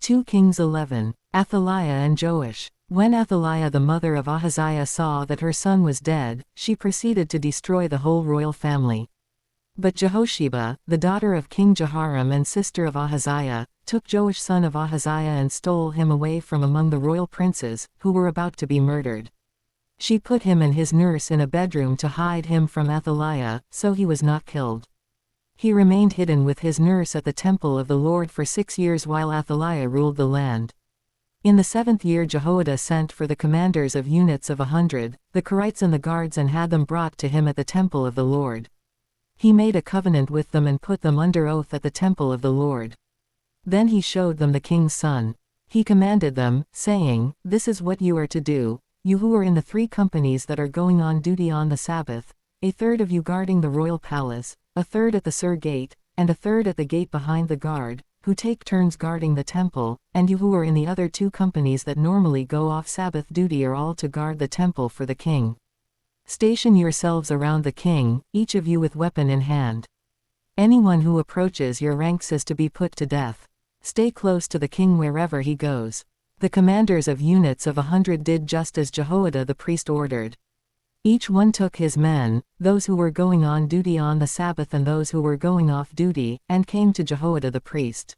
2 Kings 11. Athaliah and Joash. When Athaliah the mother of Ahaziah saw that her son was dead, she proceeded to destroy the whole royal family. But Jehosheba, the daughter of King Jehoram and sister of Ahaziah, took Joash son of Ahaziah and stole him away from among the royal princes, who were about to be murdered. She put him and his nurse in a bedroom to hide him from Athaliah, so he was not killed. He remained hidden with his nurse at the temple of the Lord for 6 years while Athaliah ruled the land. In the 7th year Jehoiada sent for the commanders of units of 100, the Kerites and the guards, and had them brought to him at the temple of the Lord. He made a covenant with them and put them under oath at the temple of the Lord. Then he showed them the king's son. He commanded them, saying, "This is what you are to do, you who are in the 3 companies that are going on duty on the Sabbath, a third of you guarding the royal palace, a third at the Sur gate, and a third at the gate behind the guard, who take turns guarding the temple, and you who are in the other 2 companies that normally go off Sabbath duty are all to guard the temple for the king. Station yourselves around the king, each of you with weapon in hand. Anyone who approaches your ranks is to be put to death. Stay close to the king wherever he goes." The commanders of units of 100 did just as Jehoiada the priest ordered. Each one took his men, those who were going on duty on the Sabbath and those who were going off duty, and came to Jehoiada the priest.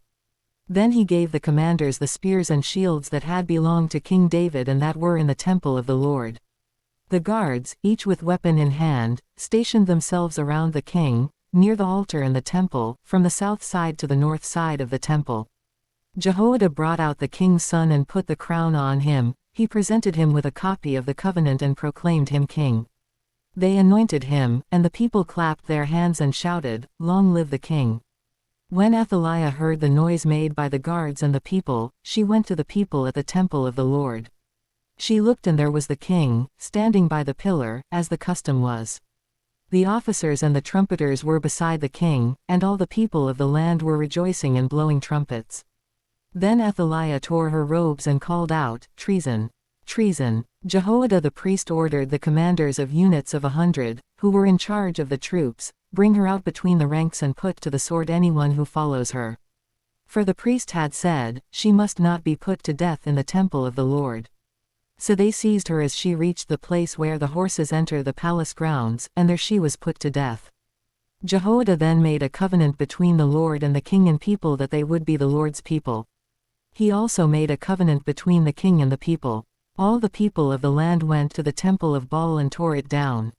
Then he gave the commanders the spears and shields that had belonged to King David and that were in the temple of the Lord. The guards, each with weapon in hand, stationed themselves around the king, near the altar and the temple, from the south side to the north side of the temple. Jehoiada brought out the king's son and put the crown on him. He presented him with a copy of the covenant and proclaimed him king. They anointed him, and the people clapped their hands and shouted, "Long live the king!" When Athaliah heard the noise made by the guards and the people, she went to the people at the temple of the Lord. She looked, and there was the king, standing by the pillar, as the custom was. The officers and the trumpeters were beside the king, and all the people of the land were rejoicing and blowing trumpets. Then Athaliah tore her robes and called out, "Treason! Treason!" Jehoiada the priest ordered the commanders of units of 100, who were in charge of the troops, "Bring her out between the ranks and put to the sword anyone who follows her." For the priest had said, "She must not be put to death in the temple of the Lord." So they seized her as she reached the place where the horses enter the palace grounds, and there she was put to death. Jehoiada then made a covenant between the Lord and the king and people that they would be the Lord's people. He also made a covenant between the king and the people. All the people of the land went to the temple of Baal and tore it down.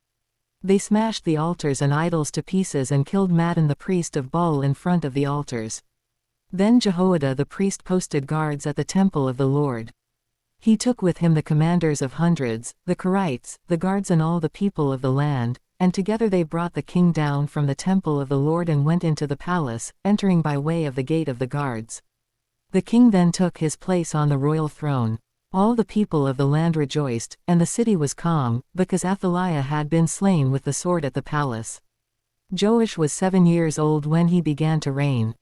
They smashed the altars and idols to pieces and killed Mattan the priest of Baal in front of the altars. Then Jehoiada the priest posted guards at the temple of the Lord. He took with him the commanders of hundreds, the Kerites, the guards, and all the people of the land, and together they brought the king down from the temple of the Lord and went into the palace, entering by way of the gate of the guards. The king then took his place on the royal throne. All the people of the land rejoiced, and the city was calm, because Athaliah had been slain with the sword at the palace. Joash was 7 years old when he began to reign.